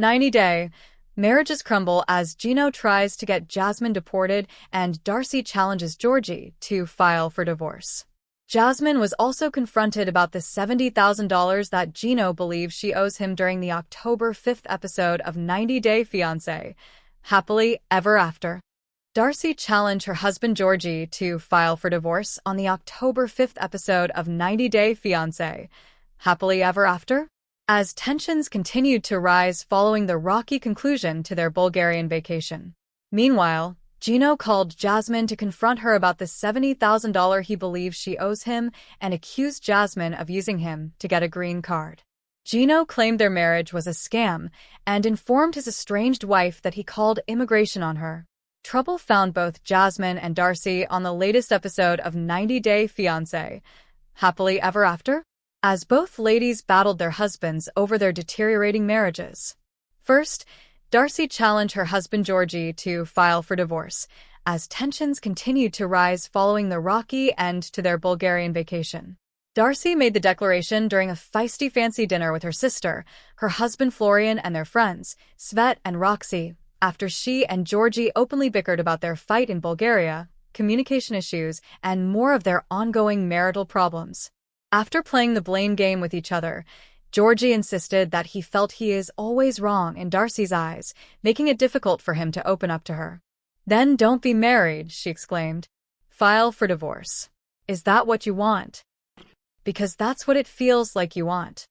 90-day. Marriages crumble as Gino tries to get Jasmine deported and Darcey challenges Georgi to file for divorce. Jasmine was also confronted about the $70,000 that Gino believes she owes him during the October 5th episode of 90-Day Fiancé, Happily Ever After. Darcey challenged her husband Georgi to file for divorce on the October 5th episode of 90-Day Fiancé, Happily Ever After, as tensions continued to rise following the rocky conclusion to their Bulgarian vacation. Meanwhile, Gino called Jasmine to confront her about the $70,000 he believes she owes him and accused Jasmine of using him to get a green card. Gino claimed their marriage was a scam and informed his estranged wife that he called immigration on her. Trouble found both Jasmine and Darcey on the latest episode of 90-Day Fiancé, Happily Ever After, as both ladies battled their husbands over their deteriorating marriages. First, Darcey challenged her husband Georgi to file for divorce, as tensions continued to rise following the rocky end to their Bulgarian vacation. Darcey made the declaration during a feisty fancy dinner with her sister, her husband Florian, and their friends, Svet and Roxy, after she and Georgi openly bickered about their fight in Bulgaria, communication issues, and more of their ongoing marital problems. After playing the blame game with each other, Georgi insisted that he felt he is always wrong in Darcey's eyes, making it difficult for him to open up to her. "Then don't be married," she exclaimed. "File for divorce. Is that what you want? Because that's what it feels like you want."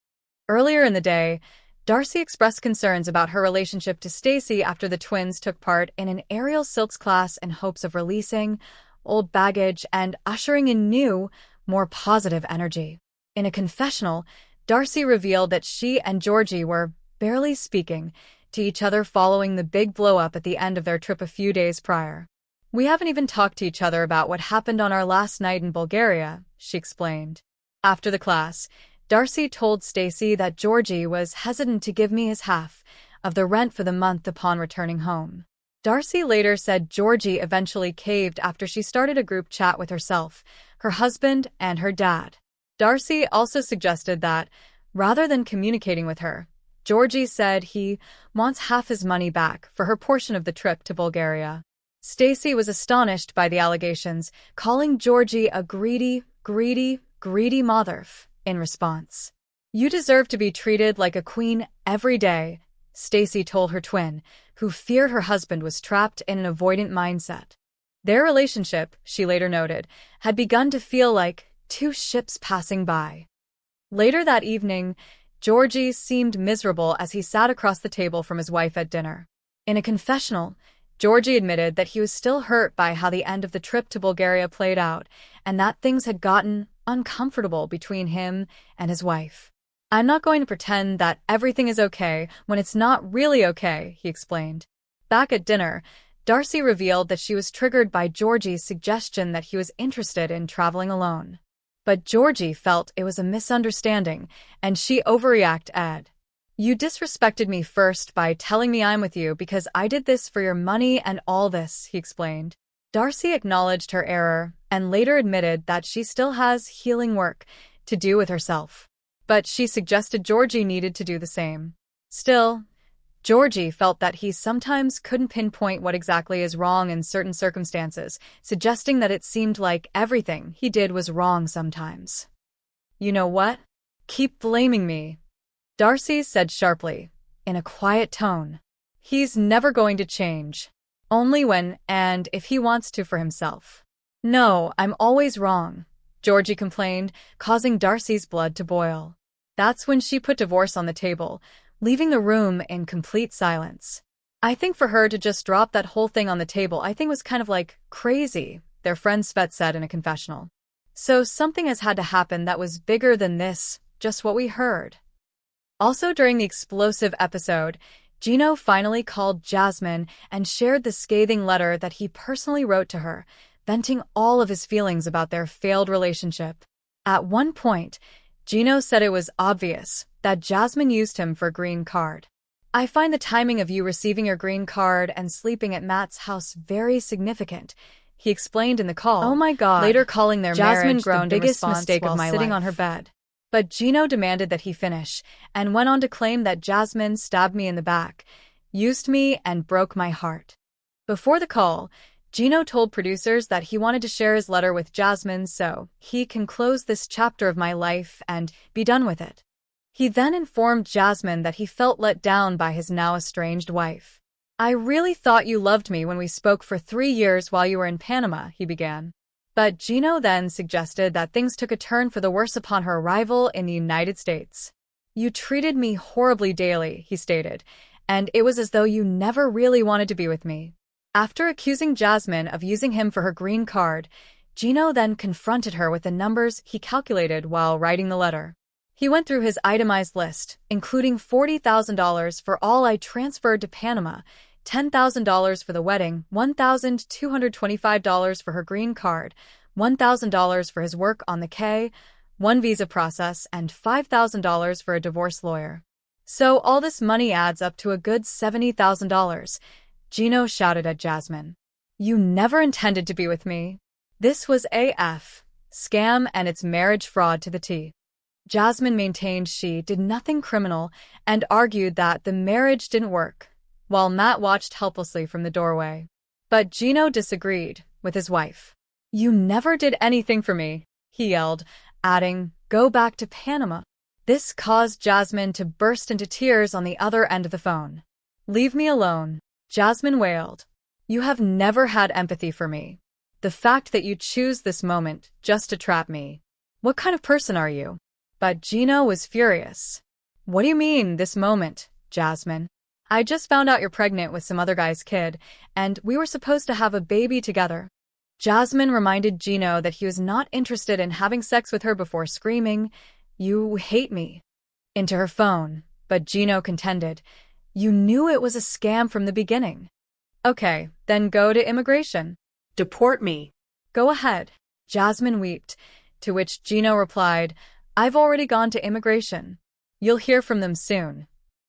Earlier in the day, Darcey expressed concerns about her relationship to Stacy after the twins took part in an aerial silks class in hopes of releasing old baggage and ushering in new, more positive energy. In a confessional, Darcey revealed that she and Georgi were barely speaking to each other following the big blow-up at the end of their trip a few days prior. "We haven't even talked to each other about what happened on our last night in Bulgaria," she explained. After the class, Darcey told Stacy that Georgi was hesitant to give me his half of the rent for the month upon returning home. Darcey later said Georgi eventually caved after she started a group chat with herself, her husband, and her dad. Darcey also suggested that, rather than communicating with her, Georgi said he wants half his money back for her portion of the trip to Bulgaria. Stacy was astonished by the allegations, calling Georgi a greedy motherf in response. "You deserve to be treated like a queen every day," Stacy told her twin, who feared her husband was trapped in an avoidant mindset. Their relationship, she later noted, had begun to feel like two ships passing by. Later that evening, Georgi seemed miserable as he sat across the table from his wife at dinner. In a confessional, Georgi admitted that he was still hurt by how the end of the trip to Bulgaria played out and that things had gotten uncomfortable between him and his wife. "I'm not going to pretend that everything is okay when it's not really okay," he explained. Back at dinner, Darcey revealed that she was triggered by Georgi's suggestion that he was interested in traveling alone. But Georgi felt it was a misunderstanding, and she overreacted. "You disrespected me first by telling me I'm with you because I did this for your money and all this," he explained. Darcey acknowledged her error and later admitted that she still has healing work to do with herself. But she suggested Georgi needed to do the same. Still, Georgi felt that he sometimes couldn't pinpoint what exactly is wrong in certain circumstances, suggesting that it seemed like everything he did was wrong sometimes. "You know what? Keep blaming me," Darcey said sharply, in a quiet tone. "He's never going to change. Only when and if he wants to for himself." "No, I'm always wrong," Georgi complained, causing Darcey's blood to boil. That's when she put divorce on the table, leaving the room in complete silence. "I think for her to just drop that whole thing on the table was kind of like crazy," their friend Svet said in a confessional. "So something has had to happen that was bigger than this, just what we heard." Also during the explosive episode, Gino finally called Jasmine and shared the scathing letter that he personally wrote to her, venting all of his feelings about their failed relationship. At one point, Gino said it was obvious that Jasmine used him for a green card. "I find the timing of you receiving your green card and sleeping at Matt's house very significant," he explained in the call. "Oh my God," later calling their Jasmine marriage the biggest mistake of my life. Sitting on her bed. But Gino demanded that he finish, and went on to claim that Jasmine stabbed me in the back, used me, and broke my heart. Before the call, Gino told producers that he wanted to share his letter with Jasmine so he can close this chapter of my life and be done with it. He then informed Jasmine that he felt let down by his now estranged wife. "I really thought you loved me when we spoke for 3 years while you were in Panama," he began. But Gino then suggested that things took a turn for the worse upon her arrival in the United States. "You treated me horribly daily," he stated, "and it was as though you never really wanted to be with me." After accusing Jasmine of using him for her green card, Gino then confronted her with the numbers he calculated while writing the letter. He went through his itemized list, including $40,000 for all I transferred to Panama, $10,000 for the wedding, $1,225 for her green card, $1,000 for his work on the K, 1 visa process, and $5,000 for a divorce lawyer. "So all this money adds up to a good $70,000, Gino shouted at Jasmine. "You never intended to be with me. This was a scam and it's marriage fraud to the T." Jasmine maintained she did nothing criminal and argued that the marriage didn't work, while Matt watched helplessly from the doorway. But Gino disagreed with his wife. "You never did anything for me," he yelled, adding, "Go back to Panama." This caused Jasmine to burst into tears on the other end of the phone. "Leave me alone," Jasmine wailed. "You have never had empathy for me. The fact that you choose this moment just to trap me. What kind of person are you?" But Gino was furious. "What do you mean, this moment, Jasmine? I just found out you're pregnant with some other guy's kid, and we were supposed to have a baby together." Jasmine reminded Gino that he was not interested in having sex with her before screaming, "You hate me," into her phone, but Gino contended, "You knew it was a scam from the beginning." "Okay, then go to immigration. Deport me." "Go ahead," Jasmine wept, to which Gino replied, "I've already gone to immigration. You'll hear from them soon."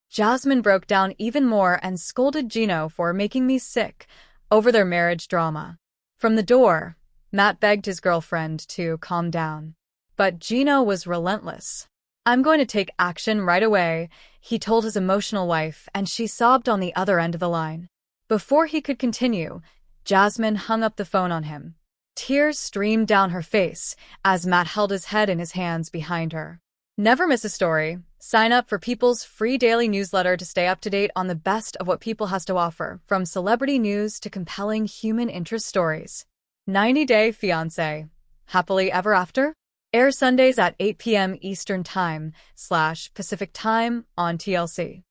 Jasmine broke down even more and scolded Gino for making me sick over their marriage drama. From the door, Matt begged his girlfriend to calm down. But Gino was relentless. "I'm going to take action right away," he told his emotional wife, and she sobbed on the other end of the line. Before he could continue, Jasmine hung up the phone on him. Tears streamed down her face as Matt held his head in his hands behind her. Never miss a story. Sign up for People's free daily newsletter to stay up to date on the best of what People has to offer, from celebrity news to compelling human interest stories. 90 Day Fiancé. Happily Ever After? Airs Sundays at 8 p.m. Eastern Time / Pacific Time on TLC.